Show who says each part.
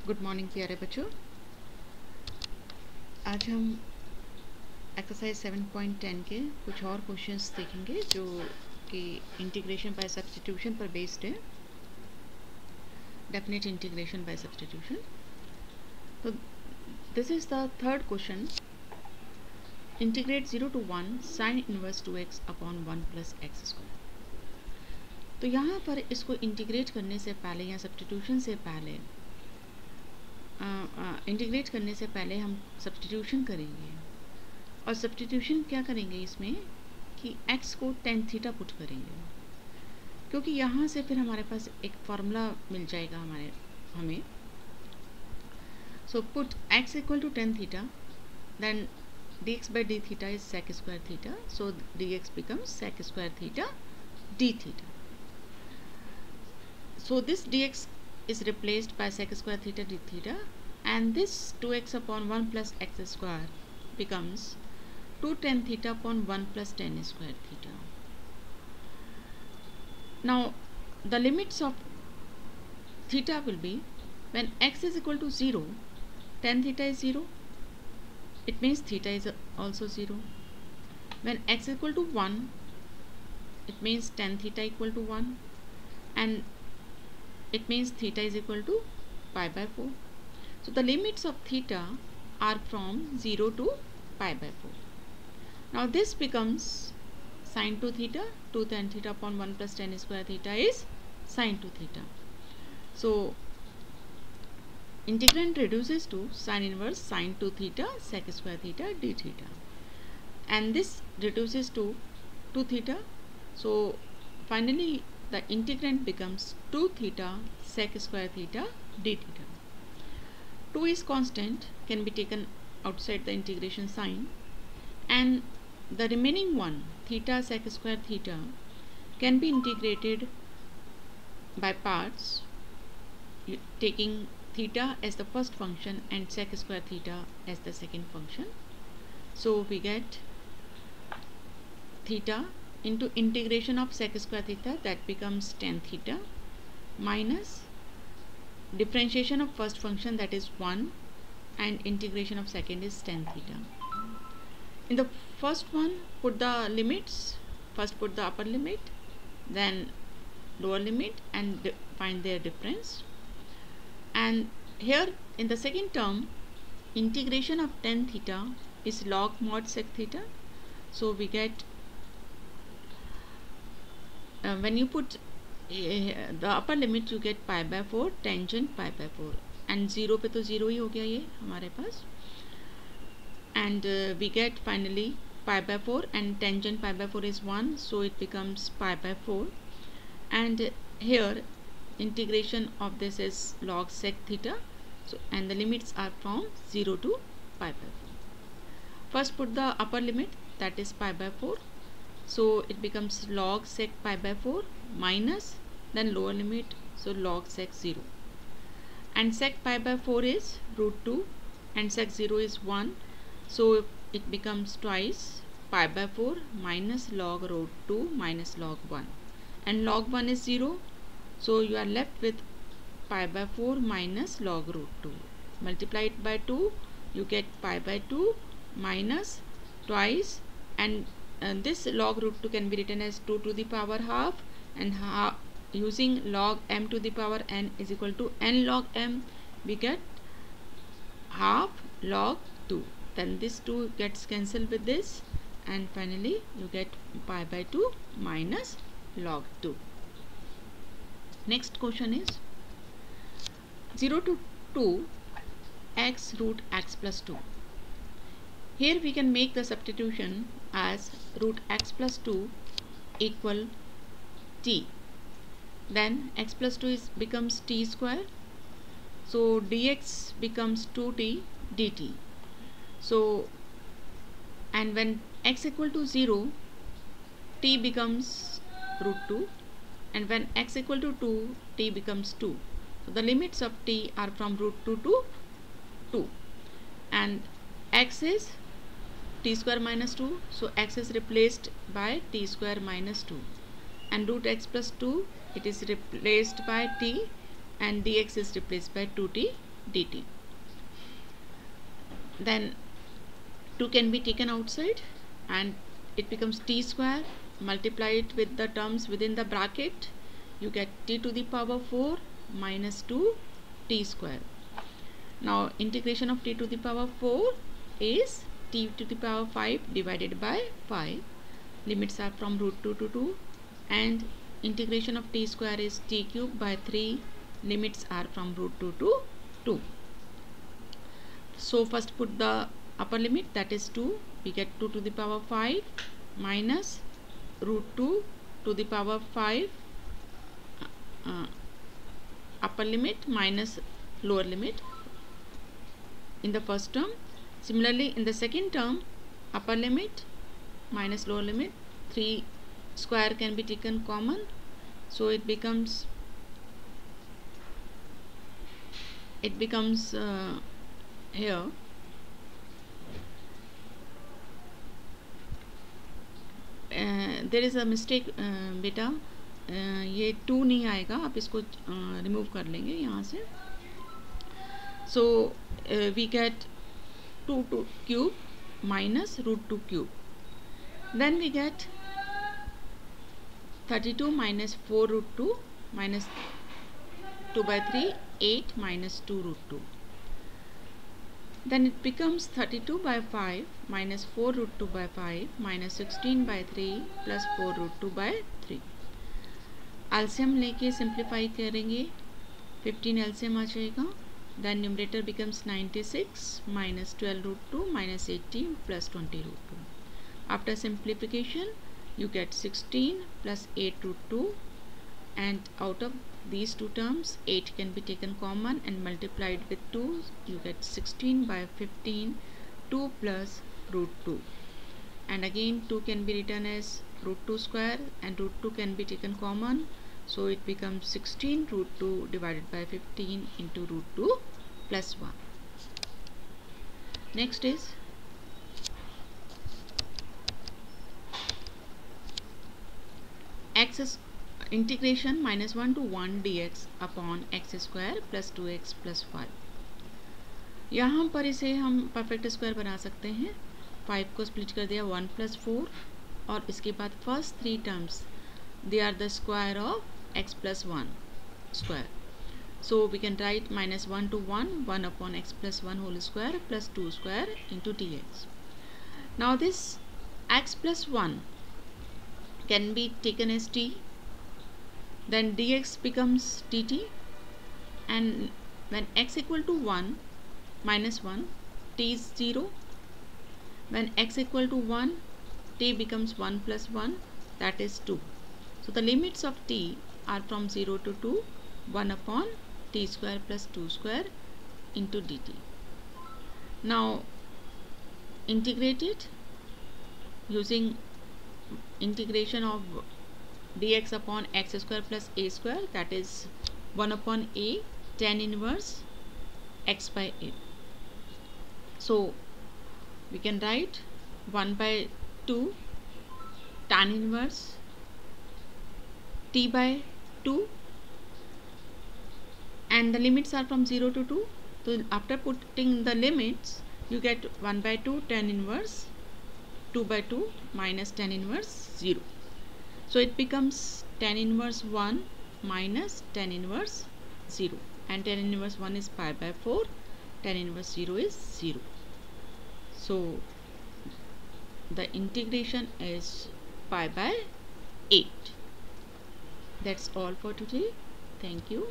Speaker 1: Good morning प्यारे बच्चों। आज हम एक्सरसाइज 7.10 के कुछ और क्वेश्चंस देखेंगे जो कि इंटीग्रेशन बाय सब्स्टिट्यूशन पर बेस्ड है, डेफिनेट इंटीग्रेशन बाय सब्स्टिट्यूशन। तो this is the third question. Integrate 0 to 1 sine inverse 2x upon 1 plus x square. तो यहाँ पर इसको इंटीग्रेट करने से पहले या सब्स्टिट्यूशन से पहले इंटीग्रेट करने से पहले हम सब्स्टिट्यूशन करेंगे। और सब्स्टिट्यूशन क्या करेंगे इसमें कि x को tan थीटा पुट करेंगे, क्योंकि यहाँ से फिर हमारे पास एक फार्मूला मिल जाएगा हमें। So put x equal to tan theta, then dx by d theta is sec square theta, so dx becomes sec square theta d theta. So this dx is replaced by sec square theta d theta, and this 2x upon 1 plus x square becomes 2 tan theta upon 1 plus tan square theta. Now the limits of theta will be, when x is equal to 0, tan theta is 0, it means theta is also 0. When x is equal to 1, it means tan theta equal to 1, and it means theta is equal to pi by 4. So the limits of theta are from 0 to pi by 4. Now this becomes sine 2 theta, 2 tan theta upon 1 plus tan square theta is sine 2 theta. So integrand reduces to sine inverse sine 2 theta sec square theta d theta, and this reduces to 2 theta. So finally the integrand becomes 2 theta sec square theta d theta. 2 is constant, can be taken outside the integration sign, and the remaining one, theta sec square theta, can be integrated by parts, taking theta as the first function and sec square theta as the second function. So we get theta into integration of sec square theta, that becomes tan theta, minus differentiation of first function, that is 1, and integration of second is tan theta. In the first one, put the limits. First put the upper limit, then lower limit, and find their difference. And here in the second term, integration of tan theta is log mod sec theta. So we get, when you put the upper limit, you get pi by 4 tangent pi by 4, and 0 पे तो 0 ही हो गया ये हमारे पास, and we get finally pi by 4, and tangent pi by 4 is 1, so it becomes pi by 4, and here integration of this is log sec theta. So and the limits are from 0 to pi by 4. First put the upper limit, that is pi by 4, so it becomes log sec pi by 4 minus, then lower limit, so log sec 0, and sec pi by 4 is root 2, and sec 0 is 1, so it becomes twice pi by 4 minus log root 2 minus log 1, and log 1 is 0, so you are left with pi by 4 minus log root 2. Multiply it by 2, you get pi by 2 minus twice, and this log root 2 can be written as 2 to the power half, and using log m to the power n is equal to n log m, we get half log 2. Then this 2 gets cancelled with this, and finally you get pi by 2 minus log 2. Next question is 0 to 2 x root x plus 2. Here we can make the substitution as root x plus 2 equal t. Then x plus 2 becomes t square, so dx becomes 2t dt. So, and when x equal to 0, t becomes root 2, and when x equal to 2, t becomes 2. So the limits of t are from root 2 to 2, and x is t square minus 2, so x is replaced by t square minus 2, and root x plus 2, it is replaced by t, and dx is replaced by 2t dt. Then 2 can be taken outside and it becomes t square. Multiply it with the terms within the bracket, you get t to the power 4 minus 2 t square. Now integration of t to the power 4 is t to the power 5 divided by 5. Limits are from root 2 to 2, and integration of t square is t cube by 3. Limits are from root 2 to 2. So first put the upper limit, that is 2. We get 2 to the power 5 minus root 2 to the power 5 upper limit minus lower limit in the first term. Similarly in the second term, upper limit minus lower limit, 3 square can be taken common, so it becomes here there is a mistake बेटा, ये 2 नहीं आएगा, आप इसको remove कर लेंगे यहाँ से. So we get 2 cube minus root 2 cube. Then we get 32 minus 4 root 2 minus 2 by 3, 8 minus 2 root 2. Then it becomes 32 by 5 minus 4 root 2 by 5 minus 16 by 3 plus 4 root 2 by 3. एल्सियम लेके सिंप्लीफाई करेंगे, 15 एल्सियम आ जाएगा. Then numerator becomes 96 minus 12 root 2 minus 18 plus 20 root 2. After simplification you get 16 plus 8 root 2, and out of these two terms 8 can be taken common and multiplied with 2. You get 16 by 15, 2 plus root 2, and again 2 can be written as root 2 square and root 2 can be taken common, so it becomes 16 root 2 divided by 15 into root 2 plus 1. Next is x is integration minus 1 to 1 dx upon x square plus 2x plus 5. यहाँ पर इसे हम perfect square बना सकते हैं. 5 को split कर दिया 1 plus 4, और इसके बाद first 3 terms they are the square of x plus 1 square. So we can write minus 1 to 1, 1 upon x plus 1 whole square plus 2 square into dx. Now this x plus 1 can be taken as t, then dx becomes dt, and when x equal to 1 minus 1, t is 0. When x equal to 1, t becomes 1 plus 1, that is 2. So the limits of t are from 0 to 2, 1 upon t square plus 2 square into dt. Now integrate it using integration of dx upon x square plus a square, that is 1 upon a tan inverse x by a. So we can write 1 by 2 tan inverse t by 2, and the limits are from 0 to 2. So after putting the limits you get 1 by 2 tan inverse 2 by 2 minus tan inverse 0. So it becomes tan inverse 1 minus tan inverse 0, and tan inverse 1 is pi by 4, tan inverse 0 is 0. So the integration is pi by 8. That's all for today. Thank you.